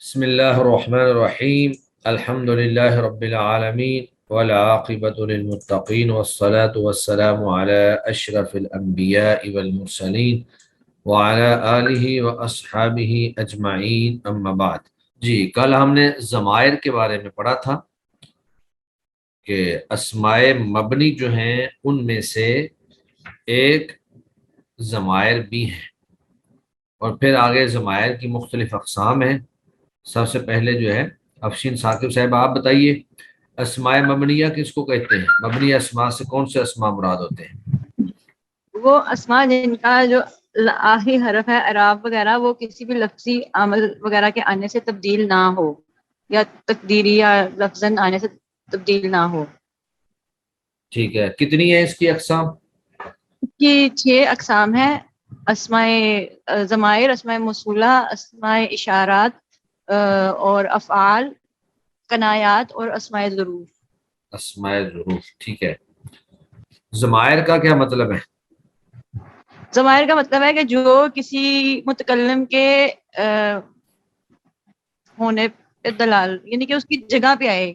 بسم اللہ الرحمن الرحیم الحمد للہ رب العالمین والعاقبۃ للمتقین والصلاة والسلام علی اشرف الانبیاء والمرسلین وعلی آلہ واصحابہ اجمعین اما بعد۔ جی کل ہم نے ضمائر کے بارے میں پڑھا تھا کہ اسماء مبنی جو ہیں ان میں سے ایک ضمائر بھی ہیں، اور پھر آگے ضمائر کی مختلف اقسام ہیں۔ سب سے پہلے جو ہے افشین ثاقب صاحب آپ بتائیے، اسماء مبنیہ کس کو کہتے ہیں؟ مبنی اسماء سے کون سے اسماء مراد ہوتے ہیں؟ وہ اسماء جن کا جو آخری حرف ہے اعراب وغیرہ وہ کسی بھی لفظی عمل وغیرہ کے آنے سے تبدیل نہ ہو، یا تقدیری یا لفظاً آنے سے تبدیل نہ ہو۔ ٹھیک ہے، کتنی ہے اس کی اقسام؟ اس کی 6 اقسام ہیں: اسماء ضمائر، اسماء موصولہ، اسماء اشارات اور افعال، کنایات اور اسماء ظروف۔ اسماء ظروف، ٹھیک ہے۔ ضمائر کا کیا مطلب ہے؟ ضمائر کا مطلب ہے کہ جو کسی متکلم کے ہونے پہ دلال، یعنی کہ اس کی جگہ پہ آئے۔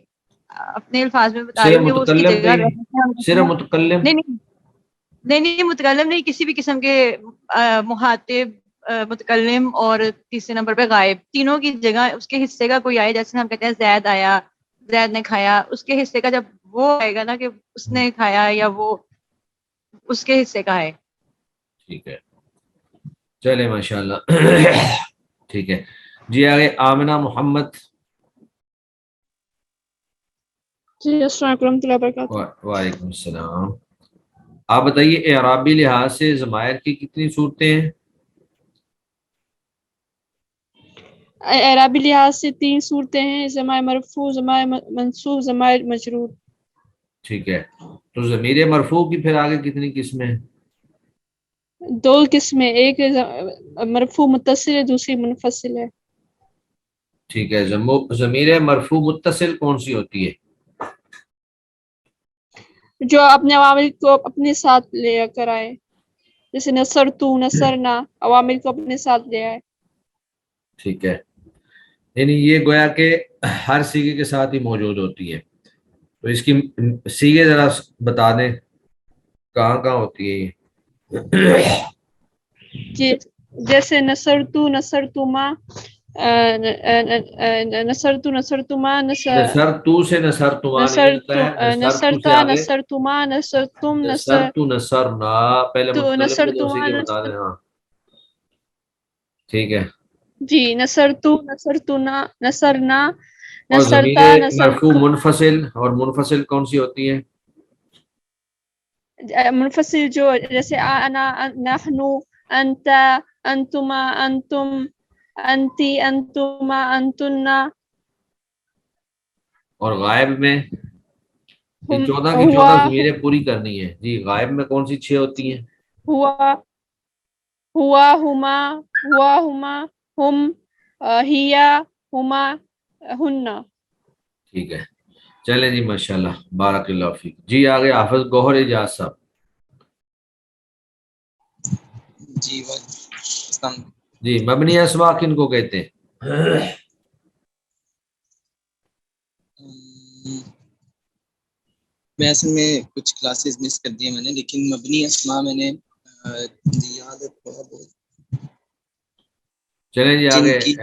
اپنے الفاظ میں بتا رہی صرف ہوں کہ وہ اس کی متکلم پہ جگہ ہی؟ پہ صرف متکلم؟ نہیں نہیں نہیں متکلم نہیں، کسی بھی قسم کے مخاطب، متکلم اور تیسرے نمبر پہ غائب، تینوں کی جگہ اس کے حصے کا کوئی آئے۔ جیسے ہم کہتے ہیں زید آیا، زید نے کھایا، اس کے حصے کا جب وہ آئے گا نا کہ اس نے کھایا یا وہ اس کے حصے کا ہے۔ ٹھیک ہے، چلے ماشاءاللہ۔ ٹھیک ہے جی، آگے آمنہ محمد۔ جی السلام علیکم ورحمۃ اللہ وبرکاتہ۔ وعلیکم السلام۔ آپ بتائیے اعرابی لحاظ سے ضمائر کی کتنی صورتیں ہیں؟ اعرابی لحاظ سے 3 صورتیں ہیں: ضمائر مرفوع، ضمائر منصوب، ضمائر مجرور۔ ٹھیک ہے، تو ضمیر مرفوع کی پھر آگے کتنی قسمیں ہیں؟ 2 قسمیں، ایک مرفوع متصل ہے، دوسری منفصل ہے۔ ٹھیک ہے، ضمیر مرفوع متصل کون سی ہوتی ہے؟ جو اپنے عوامل کو اپنے ساتھ لے کر آئے، جیسے نصرتو، نصرنا، عوامل کو اپنے ساتھ لے آئے۔ ٹھیک ہے، یعنی یہ گویا کہ ہر سیغے کے ساتھ ہی موجود ہوتی ہے۔ تو اس کی سیغے ذرا بتا دیں کہاں کہاں ہوتی ہے یہ؟ جیسے نصرتو، نصرتما، نصرتو، نصرتما، نصر تو سے نصر تما نہیں ملتا ہے، نصر تو سے نصرتا، آگے نصرتما، نصرتم، نصر تو نصرنا، پہلے متکلم کو تو نصرتما، سیغے بتا دیں۔ ہاں ٹھیک ہے، جی، نصرتو، نصرتنا، نصرنا، اور ضمیر نصرتا، مرفوع نصرتم۔ منفصل، اور منفصل کون سی ہوتی ہے؟ منفصل جو جیسے انا، نحنو، انتا، انتما، انتم، انتی، انتما، انتنا۔ اور غائب میں یہ 14 کی ہوا، 14 ضمیریں پوری کرنی ہے جی۔ غائب میں کون سی 6 ہوتی ہیں؟ ہوا، ہوا، ہما، ہوا، ہما، ہم، ہیا، ہما، ہننا۔ ٹھیک ہے، چلیں جی ماشاءاللہ، بارک اللہ فیک۔ جی آگے حافظ گوہر اجاز صاحب۔ جی السلام علیکم۔ جی مبنی اسماء کن کو کہتے ہیں؟ میں اصل میں کچھ کلاسز مس کر دیے میں نے، لیکن مبنی اسماء میں نے یاد ہے تھوڑا بہت۔ چلیں جی جن آگے کی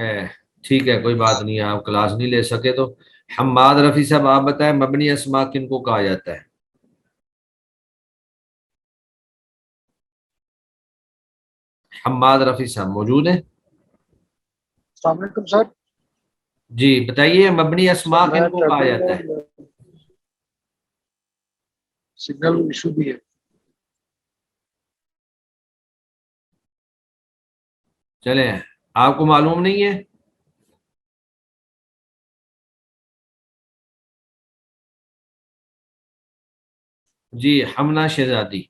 ٹھیک ہے، کوئی بات نہیں ہے، آپ کلاس نہیں لے سکے تو حماد رفیع صاحب آپ بتائیں مبنی اسماء کن کو کہا جاتا ہے؟ حماد رفیع صاحب موجود ہیں؟ السلام علیکم سر۔ جی بتائیے مبنی اسماء کن کو کہا جاتا ہے؟ سگنل ایشو بھی ہے۔ چلیں، آپ کو معلوم نہیں ہے؟ جی حمنہ شہزادی۔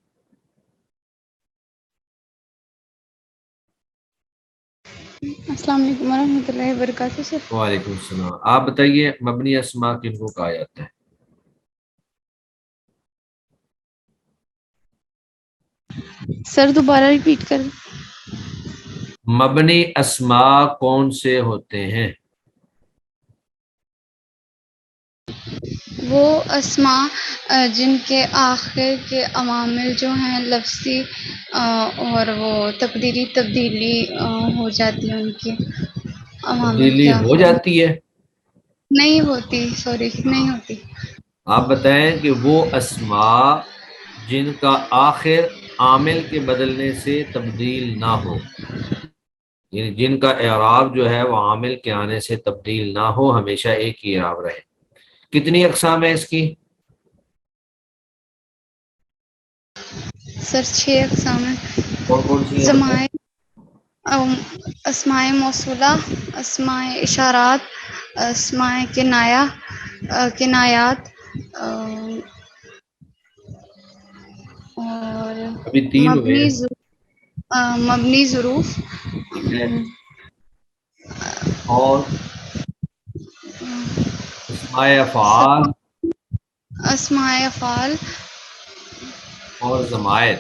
السلام علیکم ورحمۃ اللہ وبرکاتہ سر۔ وعلیکم السلام، آپ بتائیے مبنی اسماء کن کو کہا جاتا ہے؟ سر دوبارہ ریپیٹ کر۔ مبنی اسماء کون سے ہوتے ہیں؟ وہ اسماء جن کے آخر کے عوامل جو ہیں لفظی اور وہ تقدیری تبدیلی ہو جاتی ہے، ان کی عوامل تبدیلی کیا ہو جاتی ہے؟ نہیں ہوتی، سوری نہیں ہوتی۔ آپ بتائیں کہ وہ اسماء جن کا آخر عامل کے بدلنے سے تبدیل نہ ہو، یعنی جن کا اعراب جو ہے وہ عامل کے آنے سے تبدیل نہ ہو، ہمیشہ ایک ہی اعراب رہے۔ کتنی اقسام ہے اس کی؟ سر 6 اقسام ہیں۔ کون کون سی ہیں بتائیں؟ ضمائر، اسماء موصولہ، اسماء اشارات، اسماء کنایات، اور ابھی 3 ہوئے ہیں۔ مبنی ظروف، ٹھیک ہے، اور اسماء افعال اسماء افعال، اور ضمائر۔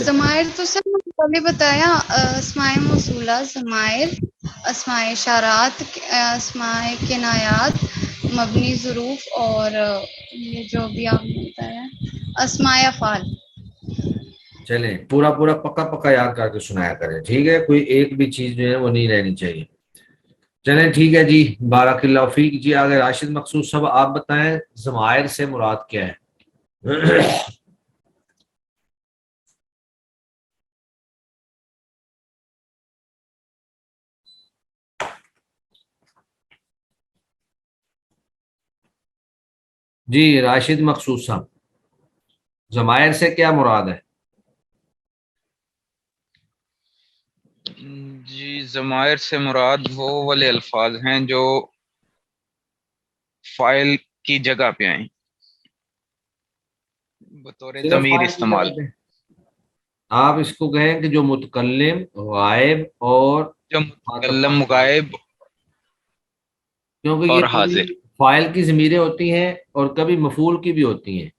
ضمائر تو سر میں نے پہلے بتایا، اسماء موصولہ، ضمائر، اسماء اشارات، اسماء کنایات، مبنی ظروف، اور یہ جو بھی آپ نے بتایا اسماء افعال۔ چلیں پورا پورا پکا پکا یاد کر کے سنایا کریں، ٹھیک ہے؟ کوئی ایک بھی چیز جو ہے وہ نہیں رہنی چاہیے۔ چلیں ٹھیک ہے جی، بارک اللہ فیک۔ جی آگے راشد مقصود صاحب آپ بتائیں ضمائر سے مراد کیا ہے؟ جی راشد مقصود صاحب، ضمائر سے کیا مراد ہے؟ جی ضمائر سے مراد وہ والے الفاظ ہیں جو فاعل کی جگہ پہ آئیں، بطور صرف ضمیر فاعل کی استعمال، جگہ پہ؟ آپ اس کو کہیں کہ جو متکلم، غائب اور جو متکلم، غائب کیونکہ یہ اور کبھی حاضر۔ فاعل کی ضمیریں ہوتی ہیں اور کبھی مفعول کی بھی ہوتی ہیں،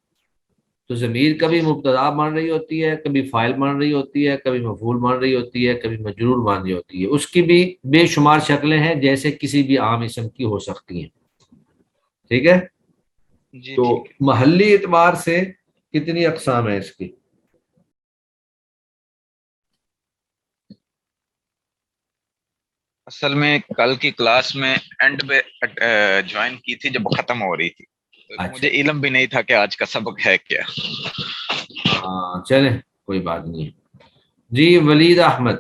تو ضمیر کبھی مبتدا مان رہی ہوتی ہے، کبھی فاعل مان رہی ہوتی ہے، کبھی مفعول مان رہی ہوتی ہے، کبھی مجرور مان رہی ہوتی ہے۔ اس کی بھی بے شمار شکلیں ہیں، جیسے کسی بھی عام اسم کی ہو سکتی ہیں، ٹھیک ہے؟ جی تو ٹھیک ہے۔ محلی اعتبار سے کتنی اقسام ہیں اس کی؟ اصل میں کل کی کلاس میں اینڈ پہ جوائن کی تھی جب ختم ہو رہی تھی، تو اچھا، مجھے علم بھی نہیں تھا کہ آج کا سبق ہے کیا۔ ہاں چلیں کوئی بات نہیں ہے۔ جی ولید احمد،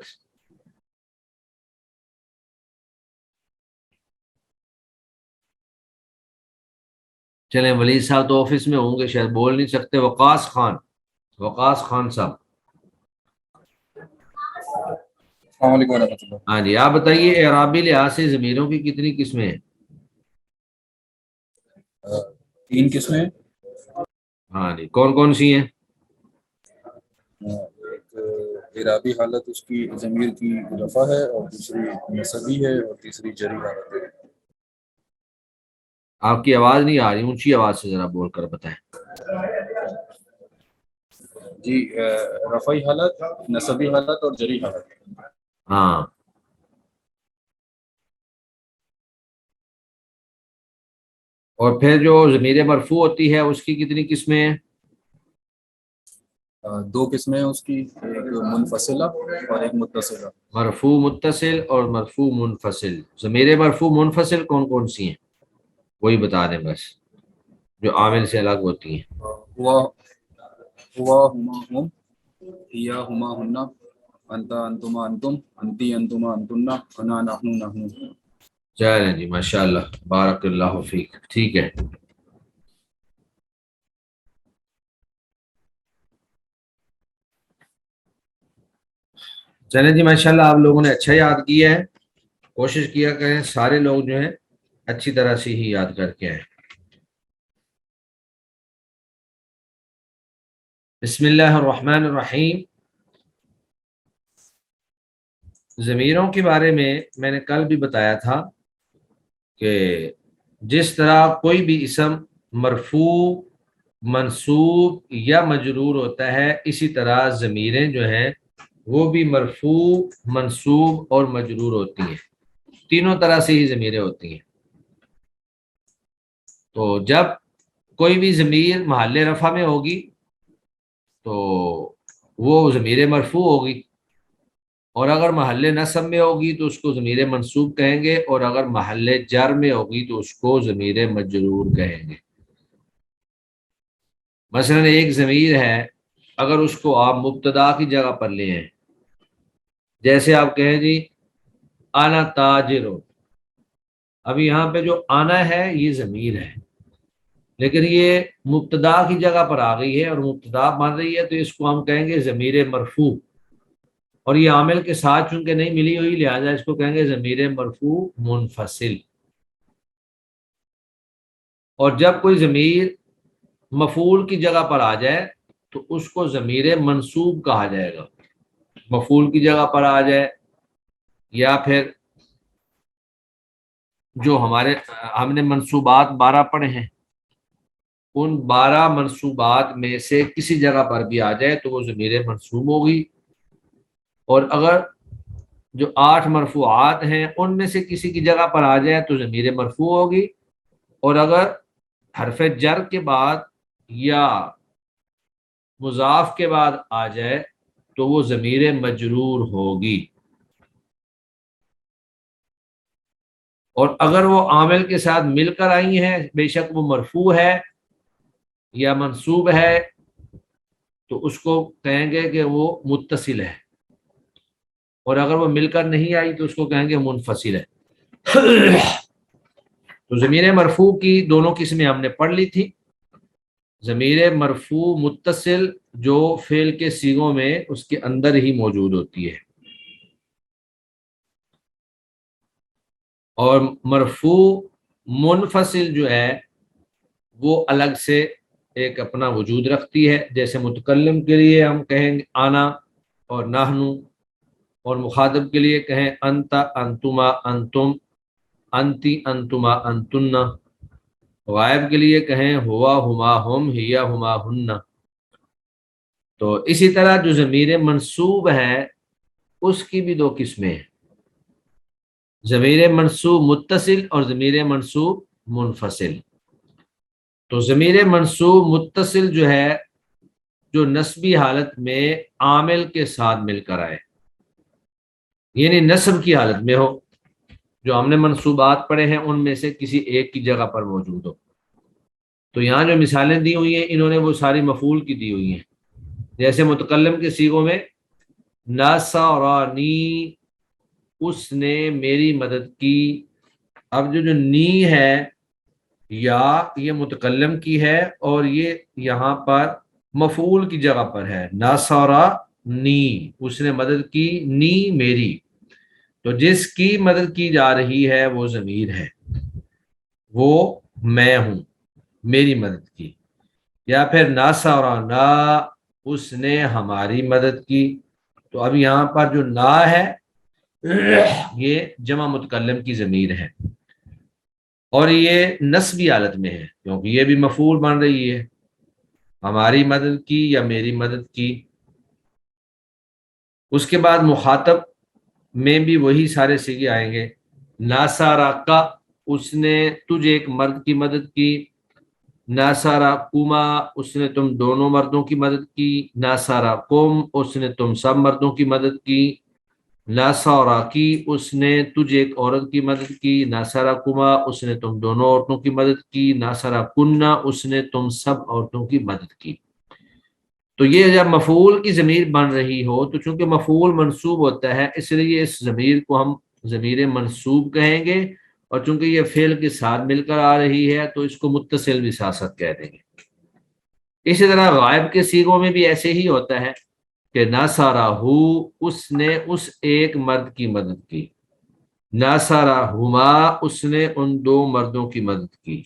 چلیں ولید صاحب تو آفس میں ہوں گے، شاید بول نہیں سکتے۔ وقاص خان، وقاص خان صاحب، السلام علیکم ورحمۃ اللہ۔ ہاں جی آپ بتائیے اعرابی لحاظ سے ضمیروں کی کتنی قسمیں ہیں؟ 3 قسمیں۔ ہاں جی کون کون سی ہیں؟ ایک اعرابی حالت اس کی ضمیر کی رفع ہے، اور دوسری نسبی ہے، اور تیسری جری حالت ہے۔ آپ کی آواز نہیں آ رہی، اونچی آواز سے ذرا بول کر بتائیں۔ جی رفعی حالت، نسبی حالت اور جری حالت۔ ہاں اور پھر جو ضمیر مرفوع ہوتی ہے اس کی کتنی قسمیں ہیں؟ 2 قسمیں ہیں اس کی، ایک منفصلہ اور ایک متصلہ۔ مرفوع متصل اور مرفوع منفصل۔ ضمیر مرفوع منفصل کون کون سی ہیں وہی بتا دیں بس، جو عامل سے الگ ہوتی ہیں۔ ہوا ہما ہم، ہیا ہما ہننا، انتا انتما انتم، انتی انتما انتن، انا نحن نحن۔ چلیں جی ماشاء اللہ، بارک اللہ فیک، ٹھیک ہے۔ چلیں جی ماشاء اللہ، آپ لوگوں نے اچھا یاد کیا ہے، کوشش کیا کریں سارے لوگ جو ہیں اچھی طرح سے ہی یاد کر کے آئیں۔ بسم اللہ الرحمن الرحیم۔ ضمیروں کے بارے میں نے کل بھی بتایا تھا کہ جس طرح کوئی بھی اسم مرفوع، منصوب یا مجرور ہوتا ہے، اسی طرح ضمیریں جو ہیں وہ بھی مرفوع، منصوب اور مجرور ہوتی ہیں، تینوں طرح سے ہی ضمیریں ہوتی ہیں۔ تو جب کوئی بھی ضمیر محل رفع میں ہوگی تو وہ ضمیر مرفوع ہوگی، اور اگر محل نصب میں ہوگی تو اس کو ضمیر منصوب کہیں گے، اور اگر محل جر میں ہوگی تو اس کو ضمیر مجرور کہیں گے۔ مثلا ایک ضمیر ہے، اگر اس کو آپ مبتدا کی جگہ پر لے ہیں، جیسے آپ کہیں جی انا تاجر، اب یہاں پہ جو آنا ہے یہ ضمیر ہے، لیکن یہ مبتدا کی جگہ پر آ گئی ہے اور مبتدا بن رہی ہے، تو اس کو ہم کہیں گے ضمیر مرفوع، اور یہ عامل کے ساتھ چونکہ نہیں ملی ہوئی لہٰذا اس کو کہیں گے ضمیر مرفوع منفصل۔ اور جب کوئی ضمیر مفعول کی جگہ پر آ جائے تو اس کو ضمیر منصوب کہا جائے گا، مفعول کی جگہ پر آ جائے، یا پھر جو ہم نے منصوبات 12 پڑھے ہیں ان 12 منصوبات میں سے کسی جگہ پر بھی آ جائے تو وہ ضمیر منصوب ہوگی، اور اگر جو 8 مرفوعات ہیں ان میں سے کسی کی جگہ پر آ جائے تو ضمیر مرفوع ہوگی، اور اگر حرف جر کے بعد یا مضاف کے بعد آ جائے تو وہ ضمیر مجرور ہوگی، اور اگر وہ عامل کے ساتھ مل کر آئی ہیں بے شک وہ مرفوع ہے یا منصوب ہے تو اس کو کہیں گے کہ وہ متصل ہے، اور اگر وہ مل کر نہیں آئی تو اس کو کہیں گے منفصل ہے۔ تو ضمیر مرفوع کی دونوں قسمیں ہم نے پڑھ لی تھی، ضمیر مرفوع متصل جو فعل کے صیغوں میں اس کے اندر ہی موجود ہوتی ہے، اور مرفوع منفصل جو ہے وہ الگ سے ایک اپنا وجود رکھتی ہے، جیسے متکلم کے لیے ہم کہیں گے آنا اور نحنو، اور مخاطب کے لیے کہیں انت انتما انتم انتی انتما انتن، غائب کے لیے کہیں ہوا ہما ہم ہیا ہما ہن۔ تو اسی طرح جو ضمیر منصوب ہے اس کی بھی 2 قسمیں ہیں، ضمیر منصوب متصل اور ضمیر منصوب منفصل۔ تو ضمیر منصوب متصل جو ہے جو نسبی حالت میں عامل کے ساتھ مل کر آئے، یعنی نصب کی حالت میں ہو، جو ہم نے منصوبات پڑھے ہیں ان میں سے کسی ایک کی جگہ پر موجود ہو۔ تو یہاں جو مثالیں دی ہوئی ہیں انہوں نے وہ ساری مفعول کی دی ہوئی ہیں، جیسے متکلم کے صیغوں میں ناصرانی، اس نے میری مدد کی۔ اب جو نی ہے یا یہ متکلم کی ہے اور یہ یہاں پر مفعول کی جگہ پر ہے، ناصرانی اس نے مدد کی، نی میری، تو جس کی مدد کی جا رہی ہے وہ ضمیر ہے، وہ میں ہوں، میری مدد کی۔ یا پھر ناصرنا، اس نے ہماری مدد کی، تو اب یہاں پر جو نا ہے یہ جمع متکلم کی ضمیر ہے، اور یہ نسبی حالت میں ہے کیونکہ یہ بھی مفعول بن رہی ہے، ہماری مدد کی یا میری مدد کی۔ اس کے بعد مخاطب میں بھی وہی سارے صیغے آئیں گے، ناصارا کا، اس نے تجھے ایک مرد کی مدد کی، ناصارا کما، اس نے تم دونوں مردوں کی مدد کی، ناصارا کم، اس نے تم سب مردوں کی مدد کی، ناصارا کی، اس نے تجھے ایک عورت کی مدد کی، ناصارا کما، اس نے تم دونوں عورتوں کی مدد کی، ناصارا کننا، اس نے تم سب عورتوں کی مدد کی۔ تو یہ جب مفعول کی ضمیر بن رہی ہو تو چونکہ مفعول منصوب ہوتا ہے اس لیے اس ضمیر کو ہم ضمیر منصوب کہیں گے، اور چونکہ یہ فعل کے ساتھ مل کر آ رہی ہے تو اس کو متصل بھی ساتھ کہہ دیں گے۔ اسی طرح غائب کے صیغوں میں بھی ایسے ہی ہوتا ہے کہ ناصرہو، اس نے اس ایک مرد کی مدد کی، ناصرہما، اس نے ان 2 مردوں کی مدد کی،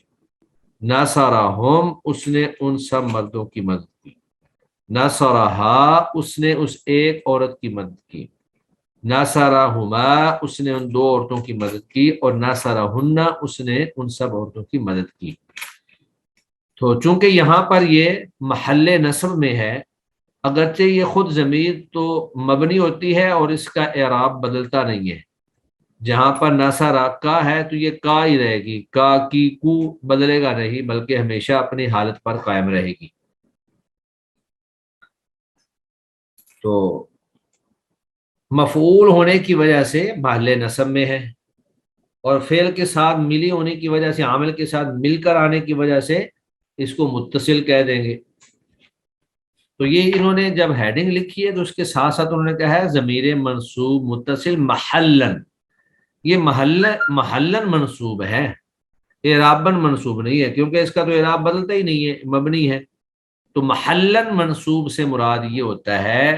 ناصرہم، اس نے ان سب مردوں کی مدد کی، ناصرہا، اس نے اس ایک عورت کی مدد کی، ناصرہما، اس نے ان 2 عورتوں کی مدد کی، اور ناصرہن، اس نے ان سب عورتوں کی مدد کی۔ تو چونکہ یہاں پر یہ محل نصب میں ہے، اگرچہ یہ خود ضمیر تو مبنی ہوتی ہے اور اس کا اعراب بدلتا نہیں ہے، جہاں پر نصرہ کا ہے تو یہ کا ہی رہے گی، کا کی کو بدلے گا نہیں، بلکہ ہمیشہ اپنی حالت پر قائم رہے گی۔ تو مفعول ہونے کی وجہ سے محل نصب میں ہے، اور فعل کے ساتھ ملی ہونے کی وجہ سے، عامل کے ساتھ مل کر آنے کی وجہ سے اس کو متصل کہہ دیں گے۔ تو یہ انہوں نے جب ہیڈنگ لکھی ہے تو اس کے ساتھ ساتھ انہوں نے کہا ہے ضمیر منصوب متصل محلن، یہ محلن منصوب ہے، اعراباً منصوب نہیں ہے، کیونکہ اس کا تو اعراب بدلتا ہی نہیں ہے، مبنی ہے۔ تو محلن منصوب سے مراد یہ ہوتا ہے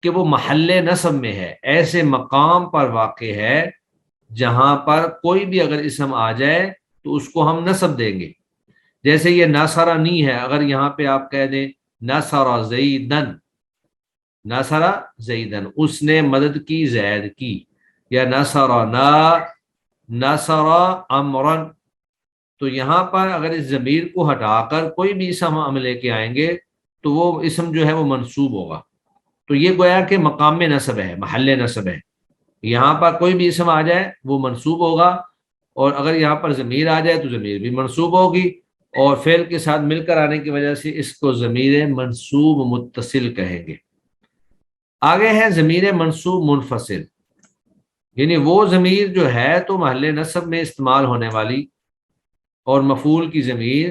کہ وہ محل نصب میں ہے، ایسے مقام پر واقع ہے جہاں پر کوئی بھی اگر اسم آ جائے تو اس کو ہم نصب دیں گے۔ جیسے یہ ناصرنی ہے، اگر یہاں پہ آپ کہہ دیں نصر زیدن، نصر زیدن، اس نے مدد کی زید کی، یا نصرنا، نصر امرن، تو یہاں پر اگر اس ضمیر کو ہٹا کر کوئی بھی اسم ہم لے کے آئیں گے تو وہ اسم جو ہے وہ منصوب ہوگا۔ تو یہ گویا کہ مقام میں نصب ہے، محل نصب ہے، یہاں پر کوئی بھی اسم آ جائے وہ منصوب ہوگا، اور اگر یہاں پر ضمیر آ جائے تو ضمیر بھی منصوب ہوگی، اور فعل کے ساتھ مل کر آنے کی وجہ سے اس کو ضمیر منصوب متصل کہیں گے۔ آگے ہے ضمیر منصوب منفصل، یعنی وہ ضمیر جو ہے تو محل نصب میں استعمال ہونے والی اور مفعول کی ضمیر،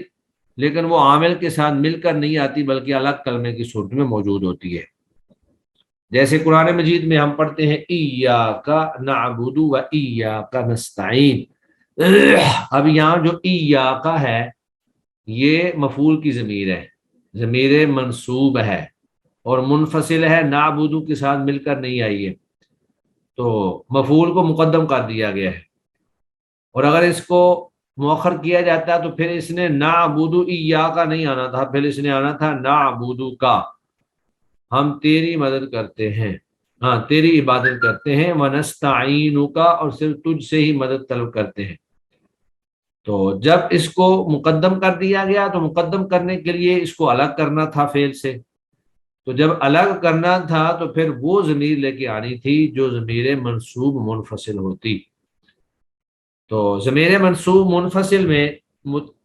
لیکن وہ عامل کے ساتھ مل کر نہیں آتی بلکہ الگ کلمے کی صورت میں موجود ہوتی ہے۔ جیسے قرآن مجید میں ہم پڑھتے ہیں ایاک نعبد و ایاک نستعین، اب یہاں جو ایاک ہے یہ مفعول کی ضمیر ہے، ضمیر منصوب ہے اور منفصل ہے، نعبد کے ساتھ مل کر نہیں آئی ہے، تو مفعول کو مقدم کر دیا گیا ہے، اور اگر اس کو مؤخر کیا جاتا تو پھر اس نے نعبد ایاک نہیں آنا تھا، پھر اس نے آنا تھا نعبد کا، ہم تیری مدد کرتے ہیں، ہاں تیری عبادت کرتے ہیں، ونستعینک، اور صرف تجھ سے ہی مدد طلب کرتے ہیں۔ تو جب اس کو مقدم کر دیا گیا تو مقدم کرنے کے لیے اس کو الگ کرنا تھا فعل سے، تو جب الگ کرنا تھا تو پھر وہ ضمیر لے کے آنی تھی جو ضمیر منصوب منفصل ہوتی۔ تو ضمیر منصوب منفصل میں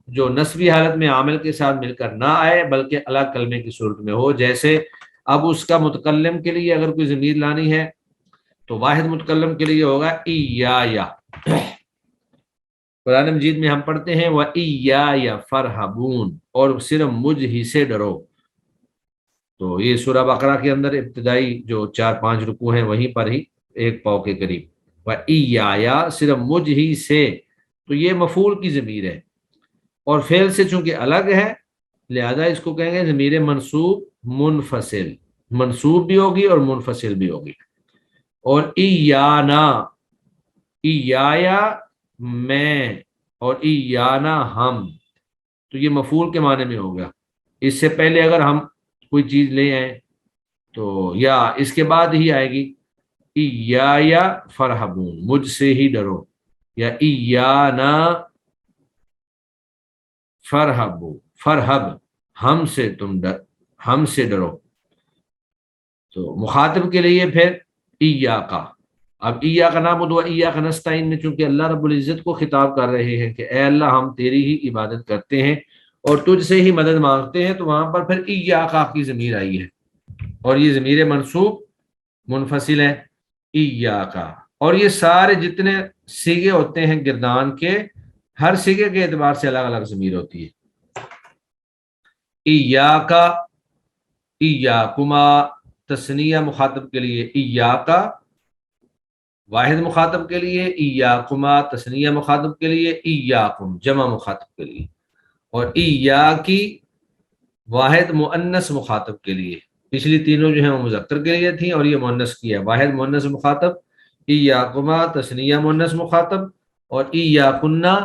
جو نصبی حالت میں عامل کے ساتھ مل کر نہ آئے بلکہ الگ کلمے کی صورت میں ہو، جیسے اب اس کا متکلم کے لیے اگر کوئی ضمیر لانی ہے تو واحد متکلم کے لیے ہوگا ایایا۔ قرآن مجید میں ہم پڑھتے ہیں وَإِيَّايَ فَارْهَبُونَ، اور صرف مجھ ہی سے ڈرو۔ تو یہ سورہ بقرہ کے اندر ابتدائی جو 4-5 رکوع ہیں وہیں پر ہی ایک پاؤ کے قریب، وَإِيَّايَ، صرف مجھ ہی سے، تو یہ مفعول کی ضمیر ہے، اور فعل سے چونکہ الگ ہے لہذا اس کو کہیں گے ضمیر منصوب منفصل، منصوب بھی ہوگی اور منفصل بھی ہوگی۔ اور ایانا، ایایا میں، اور ایانا ہم، تو یہ مفعول کے معنی میں ہوگا۔ اس سے پہلے اگر ہم کوئی چیز لے آئیں تو یا اس کے بعد ہی آئے گی ایایا فرحبون، مجھ سے ہی ڈرو، یا ایانا فرحبو، فرحب، ہم سے تم ڈر، ہم سے ڈرو۔ تو مخاطب کے لیے پھر ایاکا، اب ایاک نعبد و ایاک نستعین میں چونکہ اللہ رب العزت کو خطاب کر رہے ہیں کہ اے اللہ ہم تیری ہی عبادت کرتے ہیں اور تجھ سے ہی مدد مانگتے ہیں، تو وہاں پر پھر ایاکا کی ضمیر آئی ہے، اور یہ ضمیر منصوب منفصل ہے ایاکا۔ اور یہ سارے جتنے صیغے ہوتے ہیں گردان کے، ہر صیغے کے اعتبار سے الگ الگ ضمیر ہوتی ہے۔ ایاکا، ایاکما تثنیہ مخاطب کے لیے، ایاکا واحد مخاطب کے لیے، ایاکما تثنیہ مخاطب کے لیے، ایاکم جمع مخاطب کے لیے، اور ایاکی واحد مؤنث مخاطب کے لیے۔ پچھلی تینوں جو ہیں وہ مذکر کے لیے تھیں اور یہ مؤنث کی ہے، واحد مؤنث مخاطب، ایاکما تثنیہ مؤنث مخاطب، اور ایاکنا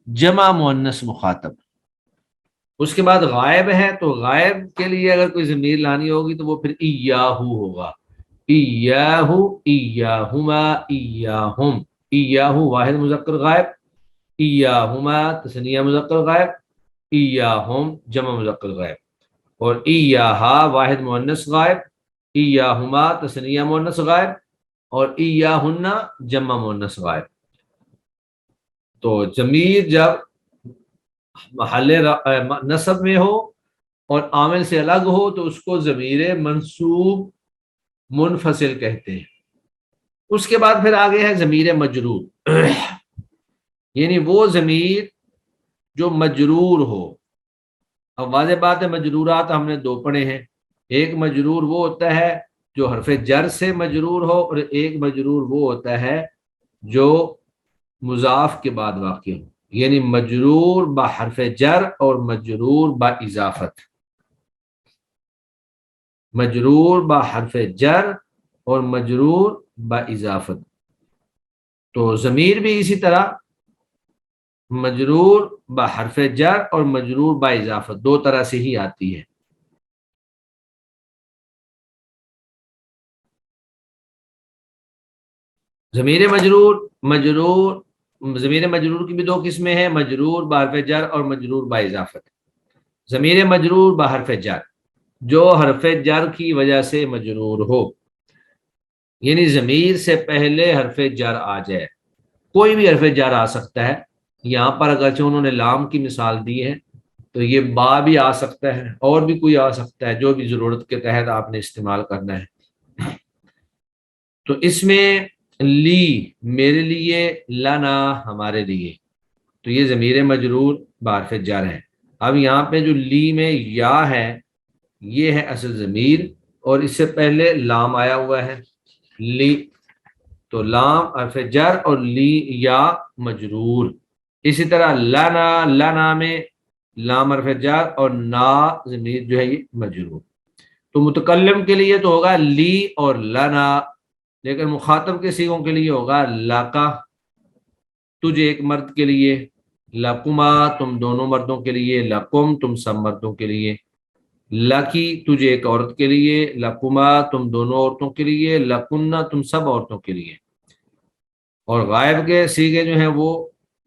جمع مؤنث مخاطب۔ اس کے بعد غائب ہے، تو غائب کے لیے اگر کوئی ضمیر لانی ہوگی تو وہ پھر ایاہو ہوگا، ایاہو، ایاہما، ایاہم، ایاہو واحد مذکر غائب، ایاہما تثنیہ مذکر غائب، ایاہم جمع مذکر غائب، اور ایاہا واحد مؤنث غائب، ایاہما تثنیہ مؤنث غائب، اور ایاہن جمع مؤنث غائب۔ تو ضمیر جب محل نصب میں ہو اور عامل سے الگ ہو تو اس کو ضمیر منصوب منفصل کہتے ہیں. اس کے بعد پھر آگے ہے ضمیر مجرور، یعنی وہ ضمیر جو مجرور ہو. اب واضح بات ہے مجرورات ہم نے دو پڑھے ہیں. ایک مجرور وہ ہوتا ہے جو حرف جر سے مجرور ہو، اور ایک مجرور وہ ہوتا ہے جو مضاف کے بعد واقع ہو، یعنی مجرور با حرف جر اور مجرور با اضافت. مجرور با حرف جر اور مجرور با اضافت. تو ضمیر بھی اسی طرح مجرور با حرف جر اور مجرور با اضافت دو طرح سے ہی آتی ہے. ضمیر مجرور کی بھی دو قسمیں ہیں، مجرور با حرف جر اور مجرور با اضافت. ضمیر مجرور با حرف جر جو حرف جر کی وجہ سے مجرور ہو، یعنی ضمیر سے پہلے حرف جر آ جائے. کوئی بھی حرف جر آ سکتا ہے. یہاں پر اگرچہ انہوں نے لام کی مثال دی ہے تو یہ با بھی آ سکتا ہے اور بھی کوئی آ سکتا ہے، جو بھی ضرورت کے تحت آپ نے استعمال کرنا ہے. تو اس میں لی میرے لیے، لنا ہمارے لیے، تو یہ ضمیر مجرور بحرف جر ہے. اب یہاں پہ جو لی میں یا ہے یہ ہے اصل ضمیر، اور اس سے پہلے لام آیا ہوا ہے لی، تو لام حرف جر اور لی یا مجرور. اسی طرح لنا میں لام حرف جر اور نا ضمیر جو ہے یہ مجرور. تو متکلم کے لیے تو ہوگا لی اور لنا، لیکن مخاطب کے صیغوں کے لیے ہوگا لاکا، تجھے ایک مرد کے لیے، لکما تم دونوں مردوں کے لیے، لکم تم سب مردوں کے لیے، لکی تجھے ایک عورت کے لیے، لکما تم دونوں عورتوں کے لیے، لکنہ تم سب عورتوں کے لیے. اور غائب کے صیغے جو ہیں وہ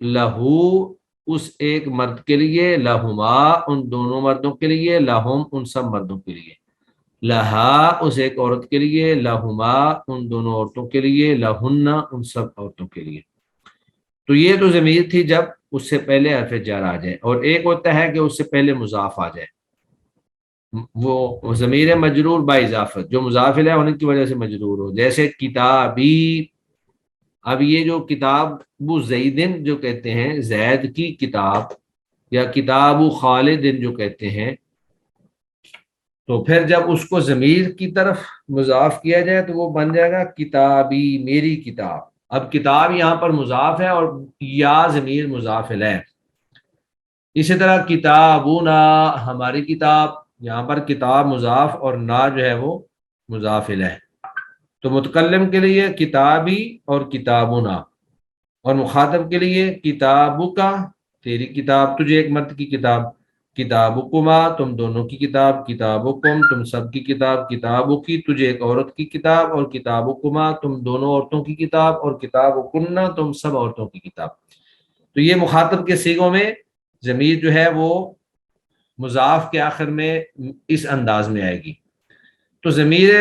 لہو اس ایک مرد کے لیے، لہما ان دونوں مردوں کے لیے، لہم ان سب مردوں کے لیے، لہا اس ایک عورت کے لیے، لہما ان دونوں عورتوں کے لیے، لہن ان سب عورتوں کے لیے. تو یہ تو ضمیر تھی جب اس سے پہلے حرف جر آ جائے، اور ایک ہوتا ہے کہ اس سے پہلے مضاف آ جائے، وہ ضمیر مجرور با اضافت جو مضاف الیہ ہونے کی وجہ سے مجرور ہو، جیسے کتابی. اب یہ جو کتاب زیدن جو کہتے ہیں، زید کی کتاب، یا کتاب خالدن جو کہتے ہیں، تو پھر جب اس کو ضمیر کی طرف مضاف کیا جائے تو وہ بن جائے گا کتابی میری کتاب. اب کتاب یہاں پر مضاف ہے اور یا ضمیر مضاف الیہ. اسی طرح کتابنا ہماری کتاب، یہاں پر کتاب مضاف اور نا جو ہے وہ مضاف الیہ. تو متکلم کے لیے کتابی اور کتابنا، اور مخاطب کے لیے کتابک تیری کتاب، تجھے ایک مرد کی کتاب، کتابکما تم دونوں کی کتاب، کتابکم تم سب کی کتاب، کتابکی تجھے ایک عورت کی کتاب، اور کتابکما تم دونوں عورتوں کی کتاب، اور کتابکنہ تم سب عورتوں کی کتاب. تو یہ مخاطب کے صیغوں میں ضمیر جو ہے وہ مضاف کے آخر میں اس انداز میں آئے گی. تو ضمیر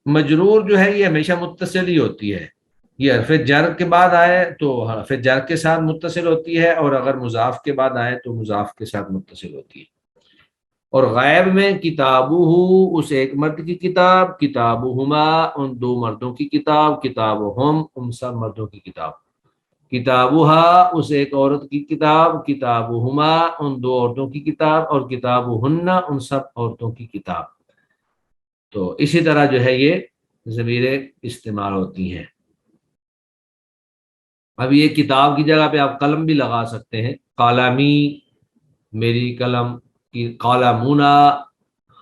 مجرور جو ہے یہ ہمیشہ متصل ہی ہوتی ہے. یہ حرف جر کے بعد آئے تو حرف جر کے ساتھ متصل ہوتی ہے، اور اگر مضاف کے بعد آئے تو مضاف کے ساتھ متصل ہوتی ہے. اور غائب میں کتابہ اس ایک مرد کی کتاب، کتابہما ان دو مردوں کی کتاب، کتابہم ان سب مردوں کی کتاب، کتابہا اس ایک عورت کی کتاب، کتابہما ان دو عورتوں کی کتاب، اور کتابہن ان سب عورتوں کی کتاب. تو اسی طرح جو ہے یہ ضمیریں استعمال ہوتی ہیں. اب یہ کتاب کی جگہ پہ آپ قلم بھی لگا سکتے ہیں، قلمی میری قلم، قلمنا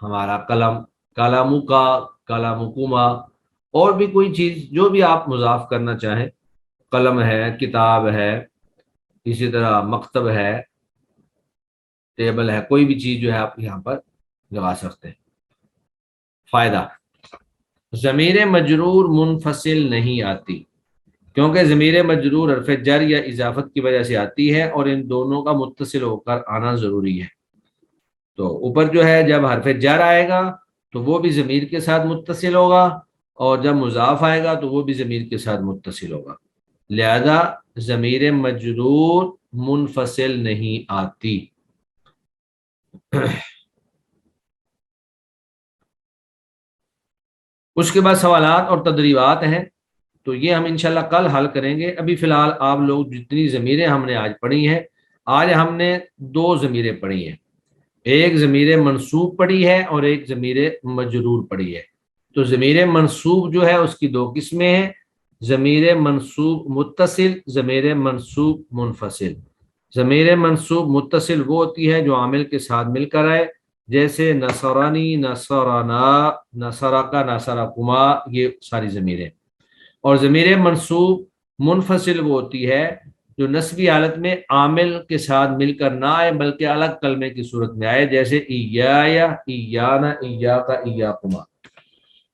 ہمارا قلم، قلمکا قلمکما، اور بھی کوئی چیز جو بھی آپ مضاف کرنا چاہیں. قلم ہے، کتاب ہے، اسی طرح مکتب ہے، ٹیبل ہے، کوئی بھی چیز جو ہے آپ یہاں پر لگا سکتے ہیں. فائدہ، ضمیر مجرور منفصل نہیں آتی، کیونکہ ضمیر مجرور حرف جر یا اضافت کی وجہ سے آتی ہے، اور ان دونوں کا متصل ہو کر آنا ضروری ہے. تو اوپر جو ہے جب حرف جر آئے گا تو وہ بھی ضمیر کے ساتھ متصل ہوگا، اور جب مضاف آئے گا تو وہ بھی ضمیر کے ساتھ متصل ہوگا. لہذا ضمیر مجرور منفصل نہیں آتی. اس کے بعد سوالات اور تدریبات ہیں، تو یہ ہم انشاءاللہ کل حل کریں گے. ابھی فی الحال آپ لوگ جتنی ضمیریں ہم نے آج پڑھی ہیں، آج ہم نے 2 ضمیریں پڑھی ہیں، ایک ضمیر منصوب پڑھی ہے اور ایک ضمیر مجرور پڑھی ہے. تو ضمیر منصوب جو ہے اس کی 2 قسمیں ہیں، ضمیر منصوب متصل، ضمیر منصوب منفصل. ضمیر منصوب متصل وہ ہوتی ہے جو عامل کے ساتھ مل کر آئے، جیسے نصرانی، نصرنا، نصرکا، نصرکما، یہ ساری ضمیریں. اور ضمیر منصوب منفصل وہ ہوتی ہے جو نسبی حالت میں عامل کے ساتھ مل کر نہ آئے بلکہ الگ کلمے کی صورت میں آئے، جیسے ایایا، ایانا، ایاکا، ایاکما.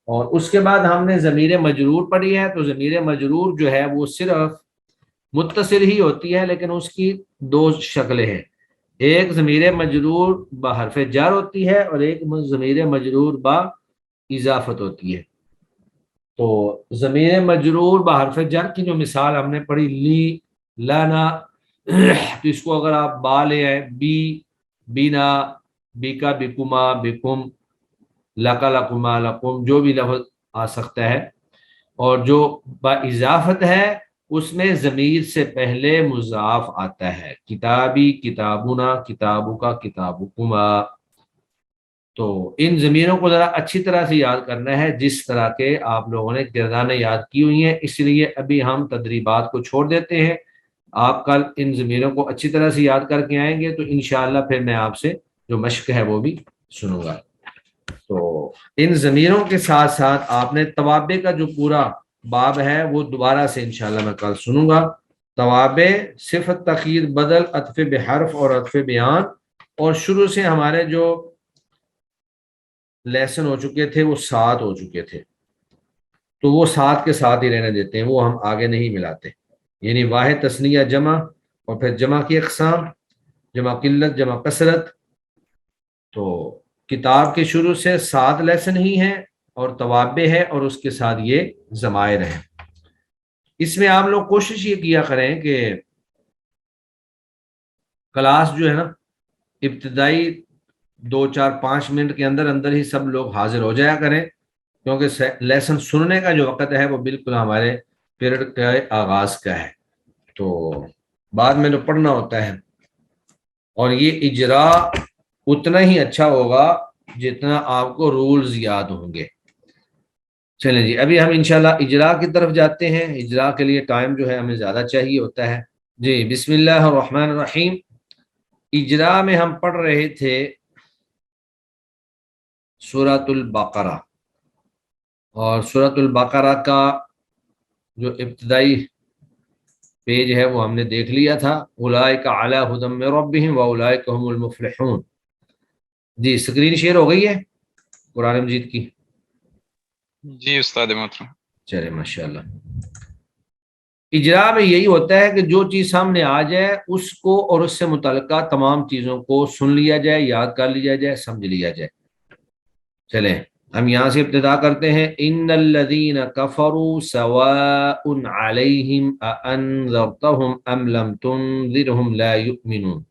اور اس کے بعد ہم نے ضمیر مجرور پڑھی ہے. تو ضمیر مجرور جو ہے وہ صرف متصل ہی ہوتی ہے، لیکن اس کی 2 شکلیں ہیں، ایک ضمیر مجرور بحرف جر ہوتی ہے اور ایک ضمیر مجرور با اضافت ہوتی ہے. تو ضمیر مجرور بحرف جر کی جو مثال ہم نے پڑھی لی، لانا، تو اس کو اگر آپ با لے آئے، بی، بینا، بیکا، بکما، بکم، لکا، لکما، لکم، جو بھی لفظ آ سکتا ہے. اور جو با اضافت ہے اس میں ضمیر سے پہلے مضاف آتا ہے، کتابی، کتابنا، کتابو کا، کتابکما. تو ان ضمیروں کو ذرا اچھی طرح سے یاد کرنا ہے، جس طرح کے آپ لوگوں نے گردانیں یاد کی ہوئی ہیں. اس لیے ابھی ہم تدریبات کو چھوڑ دیتے ہیں. آپ کل ان ضمیروں کو اچھی طرح سے یاد کر کے آئیں گے تو انشاءاللہ پھر میں آپ سے جو مشق ہے وہ بھی سنوں گا. تو ان ضمیروں کے ساتھ ساتھ آپ نے توابع کا جو پورا باب ہے وہ دوبارہ سے انشاءاللہ میں کل سنوں گا. توابع، صفت، تخیر، بدل، عطف بحرف اور عطف بیان. اور شروع سے ہمارے جو لیسن ہو چکے تھے وہ 7 ہو چکے تھے، تو وہ 7 کے ساتھ ہی رہنے دیتے ہیں، وہ ہم آگے نہیں ملاتے. یعنی واحد، تثنیہ، جمع، اور پھر جمع کی اقسام، جمع قلت، جمع کثرت. تو کتاب کے شروع سے 7 لیسن ہی ہیں اور توابع ہے اور اس کے ساتھ یہ ضمائر ہیں. اس میں آپ لوگ کوشش یہ کیا کریں کہ کلاس جو ہے نا ابتدائی 2، 4، 5 منٹ کے اندر اندر ہی سب لوگ حاضر ہو جایا کریں، کیونکہ لیسن سننے کا جو وقت ہے وہ بالکل ہمارے پیریڈ کے آغاز کا ہے، تو بعد میں جو پڑھنا ہوتا ہے. اور یہ اجرا اتنا ہی اچھا ہوگا جتنا آپ کو رولز یاد ہوں گے. چلیں جی، ابھی ہم انشاءاللہ اجرا کی طرف جاتے ہیں. اجرا کے لیے ٹائم جو ہے ہمیں زیادہ چاہیے ہوتا ہے. جی، بسم اللہ الرحمن الرحیم. اجرا میں ہم پڑھ رہے تھے سورۃ البقرہ، اور سورۃ البقرہ کا جو ابتدائی پیج ہے وہ ہم نے دیکھ لیا تھا، اولئک علی ھدی من ربہم واولئک ھم المفلحون. جی، اسکرین شیئر ہو گئی ہے قرآن مجید کی؟ جی استاد محترم. چلے ماشاءاللہ. اجرا میں یہی ہوتا ہے کہ جو چیز سامنے آ جائے اس کو اور اس سے متعلقہ تمام چیزوں کو سن لیا جائے، یاد کر لیا جائے، سمجھ لیا جائے. چلیں ہم یہاں سے ابتدا کرتے ہیں. ان الذین کفروا سواء علیہم اانذرتہم ام لم تنذرہم لا یؤمنون.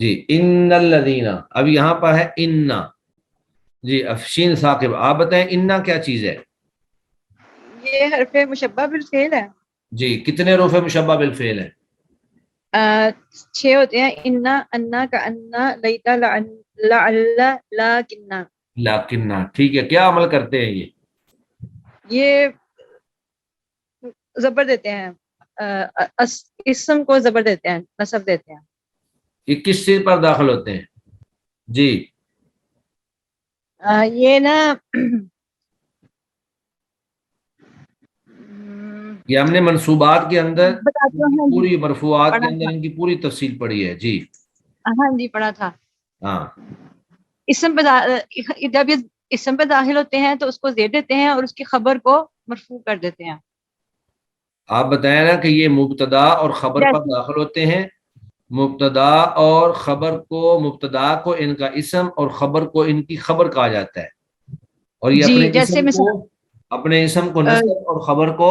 جی، ان الذین، اب یہاں پر ہے انا. جی افشین ثاقب، آپ بتائیں انا کیا چیز ہے؟ یہ حرف مشبہ بالفعل ہے. جی، کتنے حروف مشبہ بالفعل ہیں؟ 6 ہوتے ہیں. انا، انا، کانا، لیتا، لعل، لاکنہ. لاکنہ، ٹھیک ہے. کیا عمل کرتے ہیں یہ زبر دیتے ہیں، اسم کو زبر دیتے ہیں، نصب دیتے ہیں. یہ کس چیز پر داخل ہوتے ہیں؟ جی یہ نا یہ ہم نے منصوبات کے اندر بتاتے ہیں، پوری مرفوعات کے پڑھا اندر تھا. ان کی پوری تفصیل پڑھی ہے. جی ہاں جی، پڑھا تھا. ہاں، اسم پہ جب یہ اسم پہ داخل ہوتے ہیں تو اس کو زیر دیتے ہیں اور اس کی خبر کو مرفوع کر دیتے ہیں. آپ بتائیں نا کہ یہ مبتدا اور خبر پر داخل ہوتے ہیں. مبتدا اور خبر کو، مبتدا کو ان کا اسم اور خبر کو ان کی خبر کہا جاتا ہے، اور یہ جی، جیسے اپنے اسم کو نصب اور خبر کو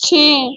6।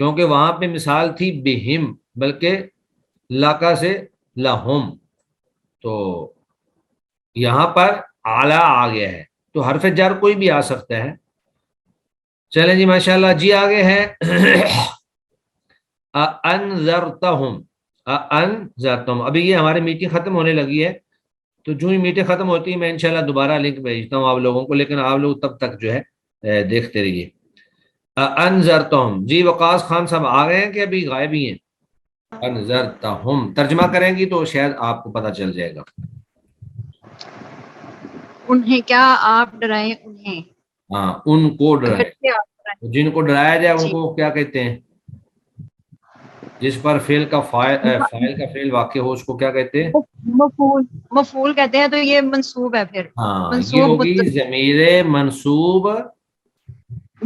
کیونکہ وہاں پہ مثال تھی بہم، بلکہ لاکا سے لہم، تو یہاں پر اعلی آ گیا ہے، تو حرف جر کوئی بھی آ سکتا ہے. چلیں جی ماشاءاللہ. جی آگے ہے انذرتہم، انذرتہم. ابھی یہ ہماری میٹنگ ختم ہونے لگی ہے، تو جو ہی میٹنگ ختم ہوتی ہے میں انشاءاللہ دوبارہ لنک بھیجتا ہوں آپ لوگوں کو، لیکن آپ لوگ تب تک جو ہے دیکھتے رہیے. انذرتہم. جی وقاص خان صاحب آ گئے ہیں کہ ابھی غائب ہی ہیں؟ انذرتہم ترجمہ کریں گی تو شاید آپ کو پتہ چل جائے گا. انہیں کیا آپ ڈرائیں انہیں. ہاں ان کو ڈرائے، اگرچہ آپ ڈرائیں. جن کو ڈرایا جائے ان جی کو کیا کہتے ہیں؟ جس پر فعل کا فاعل کا فعل واقع ہو اس کو کیا کہتے ہیں؟ مفعول، مفعول کہتے ہیں. تو یہ منصوب ہے، پھر ہاں یہ منصوب ہوگی ضمیر منصوب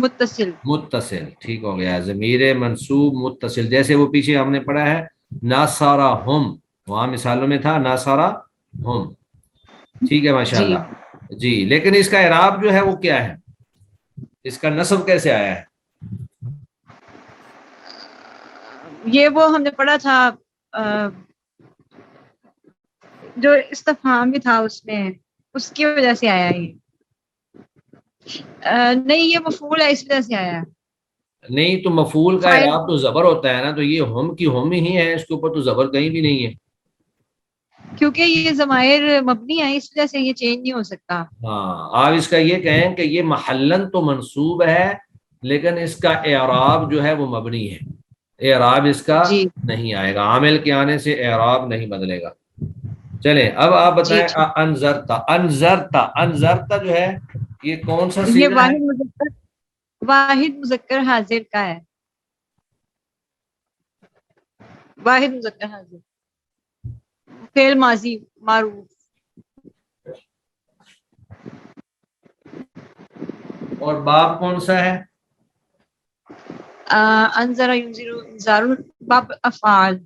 متصل. متصل. ٹھیک ہو گیا، ضمیر منصوب متصل. جیسے وہ پیچھے ہم نے پڑھا ہے ناصرہم، وہاں مثالوں میں تھا ناصرہم. ٹھیک ہے ماشاءاللہ. جی لیکن اس کا اعراب جو ہے وہ کیا ہے؟ اس کا نصب کیسے آیا ہے؟ یہ وہ ہم نے پڑھا تھا جو استفہام بھی تھا اس میں، اس کی وجہ سے آیا یہ. نہیں یہ مفعول ہے اس وجہ سے آیا. نہیں تو مفعول کا فاعل، اعراب تو زبر ہوتا ہے نا، تو یہ ہم کی ہم ہی ہے، اس کے اوپر تو زبر کہیں بھی نہیں ہے. کیونکہ یہ ضمائر مبنی ہے اس وجہ سے یہ چینج نہیں ہو سکتا. ہاں آپ اس کا یہ کہیں کہ یہ محلن تو منصوب ہے لیکن اس کا اعراب جو ہے وہ مبنی ہے، اعراب اس کا جی نہیں آئے گا، عامل کے آنے سے اعراب نہیں بدلے گا. چلیں اب آپ جی بتائیں ٹھیک. انذرتا. انذرتا، انذرتا جو ہے یہ کون سا یہ صیغہ ہے؟ واحد مذکر حاضر کا ہے. واحد مذکر حاضر، فعل ماضی معروف. اور باب کون سا ہے؟ انذر ینذر انذار، باب افعال،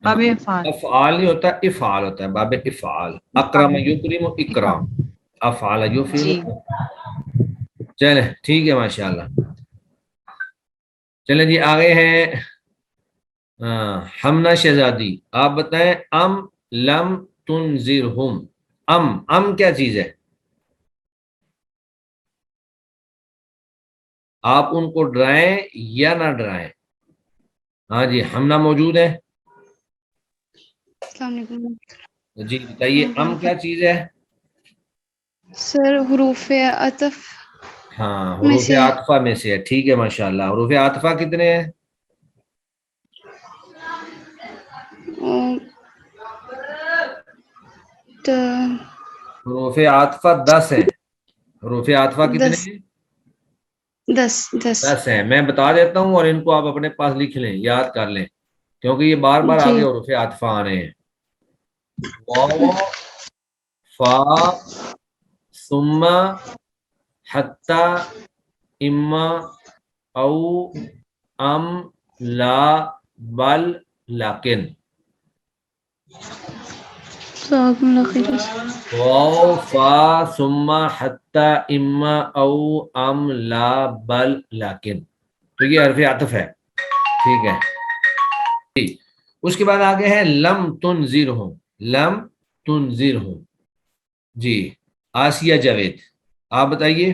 باب افعال. افعال نہیں ہوتا، افعال ہوتا ہے، باب افعال. اکرم یکرم اکرام، افعال یفعل. جی چلیں ٹھیک ہے ماشاءاللہ. چلیں جی آگے ہیں حمنا شہزادی. آپ بتائیں ام لم تنذرہم. ام کیا چیز ہے؟ آپ ان کو ڈرائیں یا نہ ڈرائیں؟ ہاں جی حمنا موجود ہے. السلام علیکم جی بتائیے ام کیا چیز ہے؟ سر. حروف عطف ہاں میں حروف سے عاطفہ میں سے ہے. ٹھیک ہے ماشاءاللہ. حروف عاطفہ کتنے ہیں؟ حروف عاطفہ 10 ہیں. حروف عاطفہ کتنے 10 ہیں؟ 10 10 ہیں. میں بتا دیتا ہوں اور ان کو آپ اپنے پاس لکھ لیں، یاد کر لیں، کیونکہ یہ بار بار جی آگے حروف عاطفہ آنے ہیں. واو، فا، ثم، حتی، اما، او، ام، لا، بل، لیکن. جزاکم اللہ خیر. واو، فا، ثم، حتی، اما، او، ام، لا، بل، لیکن. تو یہ حرف عطف ہے. ٹھیک ہے جی. اس کے بعد آگے ہے لم تنذرہم. لم تنذرہم. جی آسیہ جاوید آپ بتائیے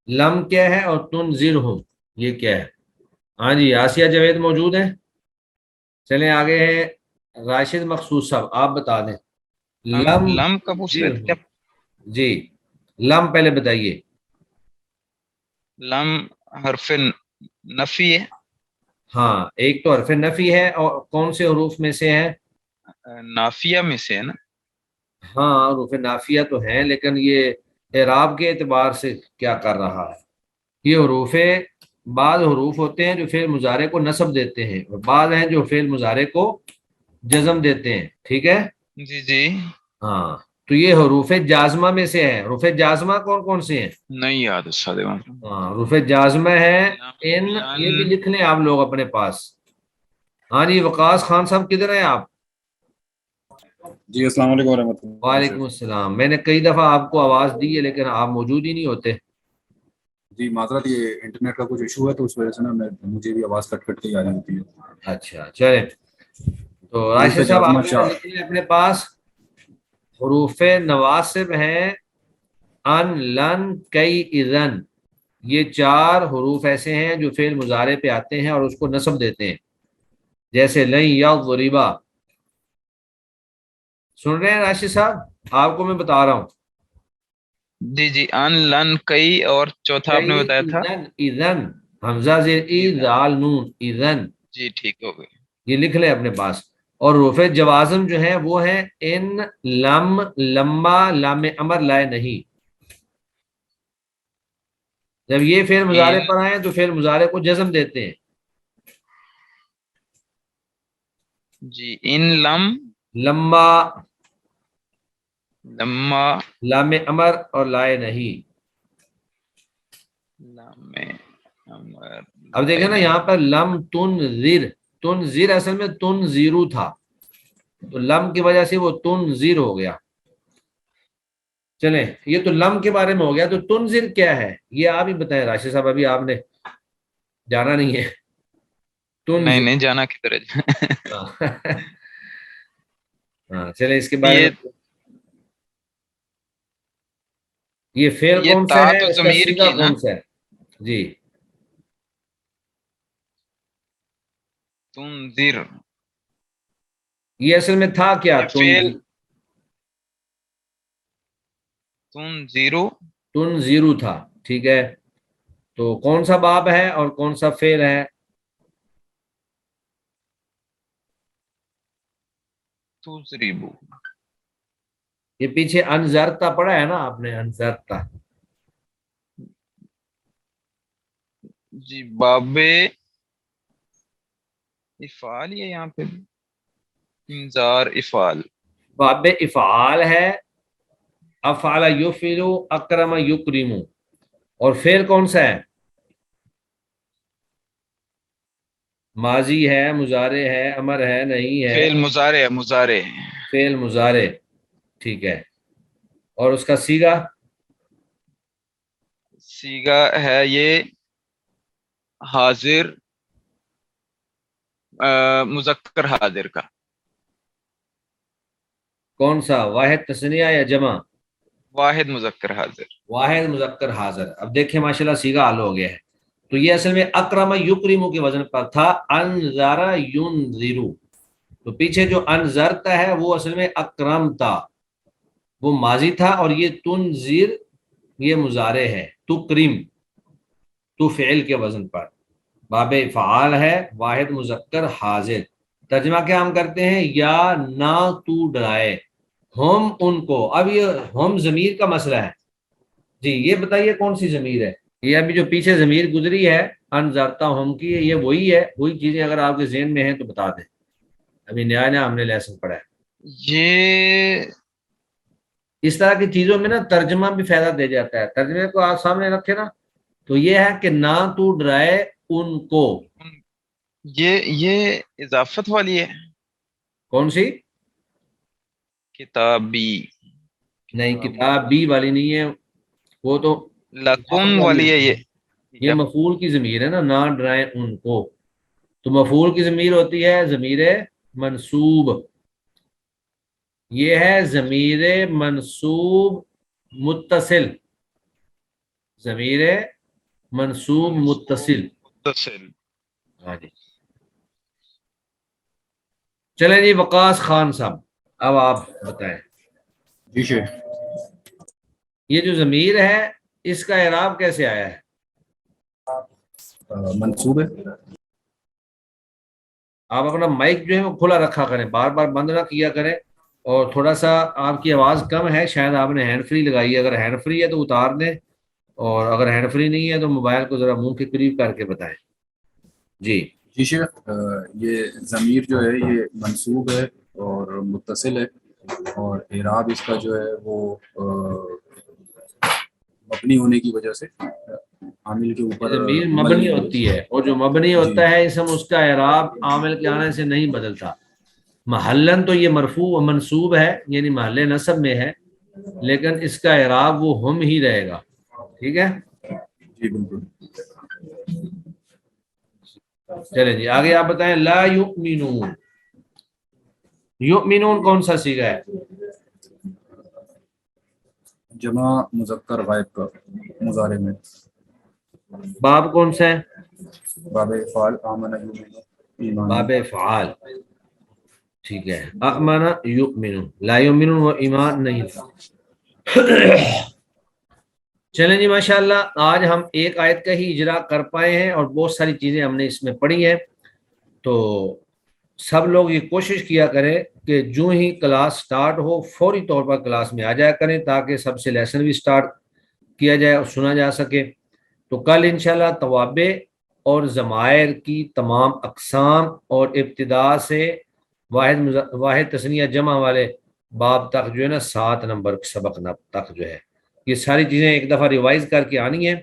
لم کیا ہے اور تنذرہم یہ کیا ہے؟ ہاں جی آسیہ جاوید موجود ہے. چلیں آگے ہے راشد مخصوص صاحب آپ بتا دیں. لم کا پوچھ رہے تھے کیا؟ جی لم پہلے بتائیے. لم حرف نفی ہے. ہاں ایک تو حرف نفی ہے، اور کون سے حروف میں سے ہے؟ نافیہ میں سے ہے نا. ہاں حروف نافیہ تو ہیں، لیکن یہ اعراب کے اعتبار سے کیا کر رہا ہے؟ یہ حروف بعض حروف ہوتے ہیں جو فعل مضارع کو نصب دیتے ہیں، اور بعض ہیں جو فعل مضارع کو جزم دیتے ہیں. ٹھیک ہے جی جی ہاں. تو یہ حروف جازمہ میں سے ہے. حروف جازمہ کون کون سے ہیں؟ نہیں یاد استاد. ہاں حروف جازمہ ہے ان، یہ بھی لکھ لیں آپ لوگ اپنے پاس. ہاں جی وقاص خان صاحب کدھر ہیں آپ؟ جی السلام علیکم ورحمۃ اللہ. وعلیکم السلام. میں نے کئی دفعہ آپ کو آواز دی ہے لیکن آپ موجود ہی نہیں ہوتے. جی معذرت، یہ انٹرنیٹ کا کچھ ایشو ہے تو اس وجہ سے نا مجھے بھی آواز کٹ کٹ کے آ رہی ہوتی ہے. اچھا چلیں، تو راشد صاحب آپ لکھ لیں اپنے پاس حروف نواسب ہیں ان، لن، کئی، اذن. یہ 4 حروف ایسے ہیں جو فعل مضارع پہ آتے ہیں اور اس کو نصب دیتے ہیں، جیسے لن یضربا. سن رہے ہیں راشد صاحب؟ آپ کو میں بتا رہا ہوں. جی جی، ان، لن، کئی، اور چوتھا آپ نے بتایا تھا اذن، حمزہ زیر ای، زال نون، اذن. جی ٹھیک ہو گئی. یہ لکھ لیں اپنے پاس. اور حروف جوازم جو ہیں وہ ہیں ان، لم، لما، لام امر، لائے نہیں. جب یہ فعل مضارع پر آئیں تو فعل مضارع کو جزم دیتے ہیں. جی، ان، لم، لما، لما، لام امر اور لائے نہیں. لام امر. اب دیکھیں نا یہاں پر لم تنذر، تنذر اصل میں تنذیرو تھا، تو لم کی وجہ سے وہ تنذر ہو گیا. چلیں، یہ تو لم کے بارے میں ہو گیا. تو تنذر کیا ہے یہ آپ ہی بتائیں راشد صاحب، ابھی آپ نے جانا نہیں ہے. نہیں جانا کدھر ہے. ہاں چلیں، اس کے بارے میں یہ فعل کون سا ہے، اس کا صیغہ کون سا ہے؟ جی تنذر، یہ اصل میں تھا کیا؟ تنذیرو، تنذیرو تھا. ٹھیک ہے، تو کون سا باب ہے اور کون سا فعل ہے؟ تذریبو. یہ پیچھے انذرتا پڑھا ہے نا آپ نے، انذرتا. جی، باب افعال، یہ یہاں پہ انذار افعال، باب افعال ہے. افعل یفعل، اکرم یکرم. اور فعل کون سا ہے؟ ماضی ہے، مضارع ہے، امر ہے، نہیں ہے؟ فعل مضارع، مضارع. فعل مضارع. ٹھیک ہے، اور اس کا صیغہ؟ صیغہ ہے یہ حاضر، مذکر حاضر کا. کون سا، واحد تثنیہ یا جمع؟ واحد مذکر حاضر. واحد مذکر حاضر. اب دیکھیں ماشاءاللہ صیغہ حل ہو گیا ہے. تو یہ اصل میں اکرم یکرم کے وزن پر تھا، انذر ینذر. تو پیچھے جو انذرتا ہے وہ اصل میں اکرم تھا، وہ ماضی تھا، اور یہ تنذر یہ مضارع ہے. تکرم، تو فعل کے وزن پر. باب فعال ہے، واحد مذکر حاضر. ترجمہ کیا ہم کرتے ہیں؟ یا نہ تو ڈرائے ہم ان کو. اب یہ ہم ضمیر کا مسئلہ ہے. جی یہ بتائیے کون سی ضمیر ہے؟ یہ ابھی جو پیچھے ضمیر گزری ہے انذرتا ہم کی، یہ وہی ہے؟ وہی چیزیں اگر آپ کے ذہن میں ہیں تو بتا دیں. ابھی نیا ہم نے لیسن پڑھا ہے. یہ اس طرح کی چیزوں میں نا ترجمہ بھی فائدہ دے جاتا ہے. ترجمے کو آپ سامنے رکھے نا تو یہ ہے کہ نہ تو ڈرائے ان کو. یہ اضافت والی ہے. کون سی؟ کتابی. نہیں، کتاب بی والی نہیں ہے، وہ تو لکم والی ہے. یہ مفعول کی ضمیر ہے نا، نہ ڈرائیں ان کو. تو مفعول کی ضمیر ہوتی ہے ضمیر منصوب. یہ ہے ضمیر منصوب متصل. ضمیر منصوب متصل. ہاں جی. چلیں جی، وقاص خان صاحب اب آپ بتائیں. جی شیخ. یہ جو ضمیر ہے اس کا اعراب کیسے آیا ہے؟ منصوب ہے. آپ اپنا مائک جو ہے وہ کھلا رکھا کریں، بار بار بند نہ کیا کریں. اور تھوڑا سا آپ کی آواز کم ہے، شاید آپ نے ہینڈ فری لگائی ہے. اگر ہینڈ فری ہے تو اتار دیں، اور اگر ہینڈ فری نہیں ہے تو موبائل کو ذرا منہ کے قریب کر کے بتائیں. جی جی شیخ، یہ ضمیر جو ہے یہ منصوب ہے اور متصل ہے، اور اعراب اس کا جو ہے وہ مبنی ہونے کی وجہ سے عامل کے اوپر ضمیر مبنی ہوتی ہے، اور جو مبنی ہوتا ہے اسم اس کا اعراب عامل کے آنے سے نہیں بدلتا. محلن تو یہ مرفوع و منصوب ہے، یعنی محل نصب میں ہے، لیکن اس کا اعراب وہ ہم ہی رہے گا. ٹھیک ہے. جی بالکل. چلیں جی آگے آپ بتائیں. لا یؤمنون, یؤمنون کون سا صیغہ ہے؟ جمع مذکر غائب کا مضارع میں. باب کون سا ہے؟ باب افعال آمن یؤمن ایمان. باب افعال. ٹھیک ہے. آمن یؤمنون, لا یؤمنون وہ ایمان نہیں تھا. چلیں جی ماشاءاللہ آج ہم ایک آیت کا ہی اجرا کر پائے ہیں اور بہت ساری چیزیں ہم نے اس میں پڑھی ہیں. تو سب لوگ یہ کوشش کیا کریں کہ جو ہی کلاس سٹارٹ ہو فوری طور پر کلاس میں آ جایا کریں تاکہ سب سے لیسن بھی سٹارٹ کیا جائے اور سنا جا سکے. تو کل انشاءاللہ توابع اور ضمائر کی تمام اقسام اور ابتدا سے واحد تثنیہ جمع والے باب تک جو ہے نا 7 نمبر سبق تک جو ہے یہ ساری چیزیں ایک دفعہ ریوائز کر کے آنی ہیں.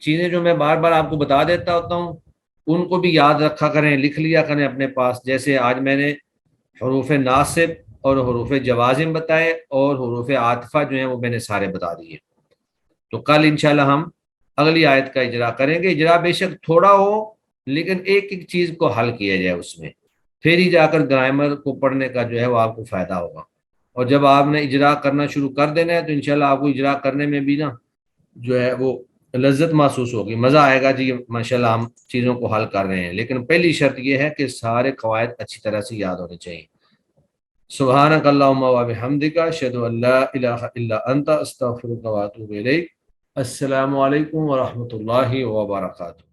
چیزیں جو میں بار بار آپ کو بتا دیتا ہوتا ہوں ان کو بھی یاد رکھا کریں, لکھ لیا کریں اپنے پاس. جیسے آج میں نے حروف ناصب اور حروف جوازم بتائے اور حروف عاطفہ جو ہیں وہ میں نے سارے بتا دیے. تو کل انشاءاللہ ہم اگلی آیت کا اجرا کریں گے. اجرا بے شک تھوڑا ہو لیکن ایک ایک چیز کو حل کیا جائے اس میں, پھر ہی جا کر گرامر کو پڑھنے کا جو ہے وہ آپ کو فائدہ ہوگا. اور جب آپ نے اجرا کرنا شروع کر دینا ہے تو انشاءاللہ آپ کو اجرا کرنے میں بھی نا جو ہے وہ لذت محسوس ہوگی, مزہ آئے گا. جی ماشاءاللہ ہم چیزوں کو حل کر رہے ہیں لیکن پہلی شرط یہ ہے کہ سارے قواعد اچھی طرح سے یاد ہونے چاہیے. سبحانک اللہم و بحمدک اشہد ان لا الہ الا انت استغفرک و اتوب الیک. السلام علیکم ورحمۃ اللہ وبرکاتہ.